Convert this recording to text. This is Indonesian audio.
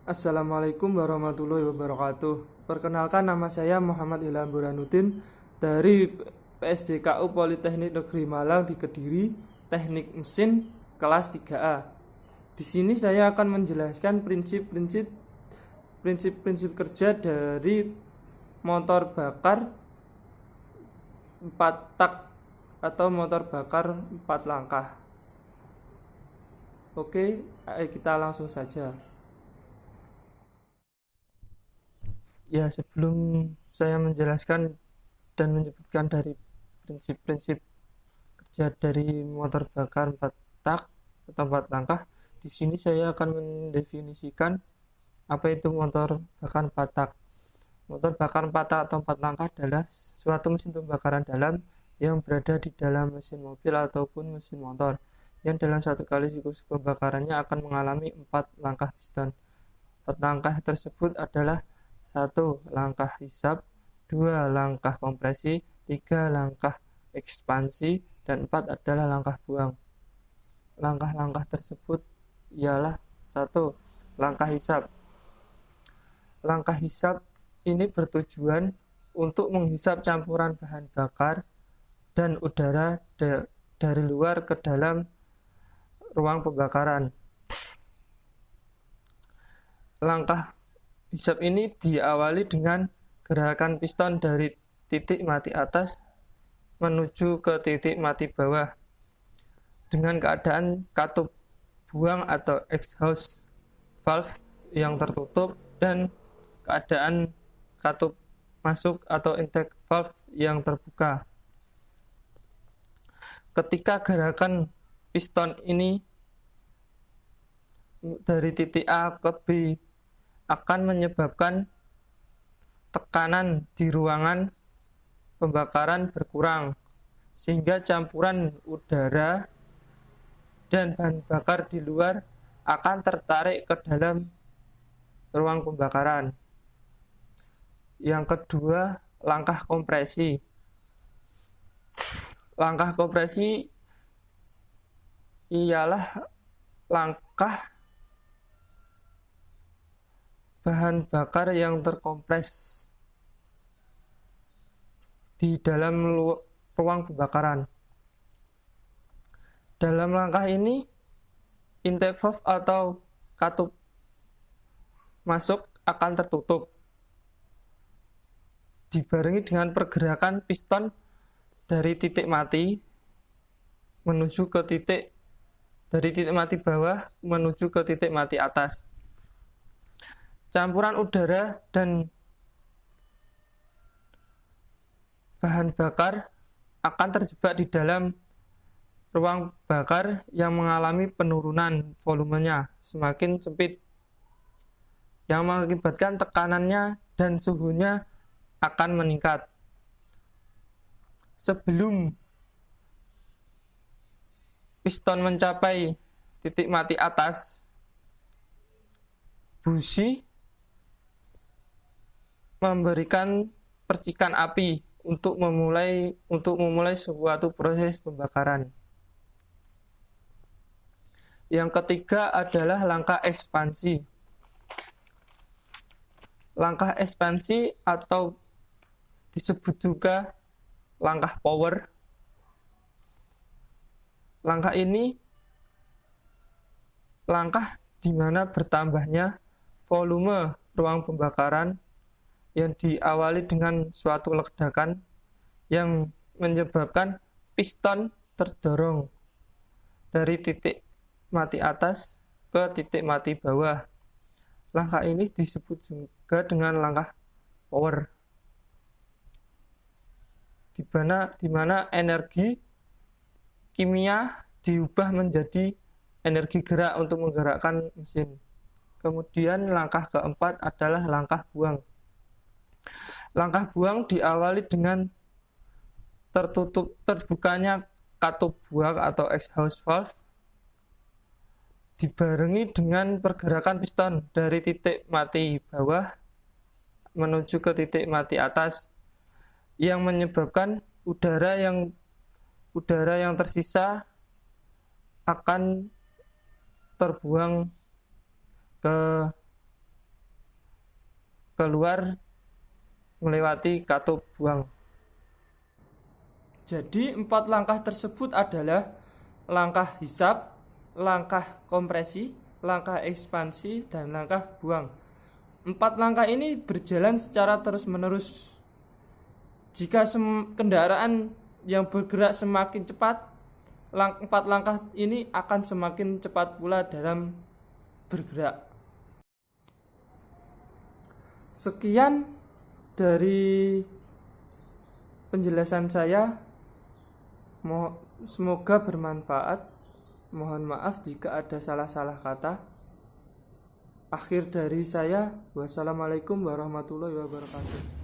Assalamualaikum warahmatullahi wabarakatuh. Perkenalkan, nama saya Muhammad Ilham Burhanuddin dari PSDKU Politeknik Negeri Malang di Kediri, Teknik Mesin kelas 3A. Di sini saya akan menjelaskan prinsip-prinsip kerja dari motor bakar 4 tak atau motor bakar 4 langkah. Oke, ayo kita langsung saja. Ya, sebelum saya menjelaskan dan menyebutkan dari prinsip-prinsip kerja dari motor bakar 4 tak atau 4 langkah, di sini saya akan mendefinisikan apa itu motor bakar 4 tak. Motor bakar 4 tak atau 4 langkah adalah suatu mesin pembakaran dalam yang berada di dalam mesin mobil ataupun mesin motor, yang dalam satu kali siklus pembakarannya akan mengalami 4 langkah piston. 4 langkah tersebut adalah 1 langkah hisap, 2 langkah kompresi, 3 langkah ekspansi, dan 4 adalah langkah buang. Langkah-langkah tersebut ialah 1. Langkah hisap. Langkah hisap ini bertujuan untuk menghisap campuran bahan bakar dan udara dari luar ke dalam ruang pembakaran. Langkah hisap ini diawali dengan gerakan piston dari titik mati atas menuju ke titik mati bawah dengan keadaan katup buang atau exhaust valve yang tertutup dan keadaan katup masuk atau intake valve yang terbuka. Ketika gerakan piston ini dari titik A ke B akan menyebabkan tekanan di ruangan pembakaran berkurang, sehingga campuran udara dan bahan bakar di luar akan tertarik ke dalam ruang pembakaran. Yang kedua, langkah kompresi. Langkah kompresi ialah langkah bahan bakar yang terkompres di dalam ruang pembakaran. Dalam langkah ini, intake valve atau katup masuk akan tertutup, dibarengi dengan pergerakan piston dari titik mati menuju ke dari titik mati bawah menuju ke titik mati atas. Campuran udara dan bahan bakar akan terjebak di dalam ruang bakar yang mengalami penurunan volumenya semakin sempit, yang mengakibatkan tekanannya dan suhunya akan meningkat. Sebelum piston mencapai titik mati atas, busi memberikan percikan api untuk memulai suatu proses pembakaran. Yang ketiga adalah langkah ekspansi. Langkah ekspansi atau disebut juga langkah power. Langkah ini langkah di mana bertambahnya volume ruang pembakaran yang diawali dengan suatu ledakan yang menyebabkan piston terdorong dari titik mati atas ke titik mati bawah. Langkah ini disebut juga dengan langkah power, di mana energi kimia diubah menjadi energi gerak untuk menggerakkan mesin. Kemudian langkah keempat adalah langkah buang. Langkah buang diawali dengan terbukanya katup buang atau exhaust valve, dibarengi dengan pergerakan piston dari titik mati bawah menuju ke titik mati atas, yang menyebabkan udara yang tersisa akan terbuang ke keluar melewati katup buang. Jadi 4 langkah tersebut adalah langkah hisap, langkah kompresi, langkah ekspansi, dan langkah buang. 4 langkah ini berjalan secara terus-menerus. Jika kendaraan yang bergerak semakin cepat, 4 langkah ini akan semakin cepat pula dalam bergerak. Sekian dari penjelasan saya. Semoga bermanfaat. Mohon maaf jika ada salah-salah kata. Akhir dari saya, wassalamualaikum warahmatullahi wabarakatuh.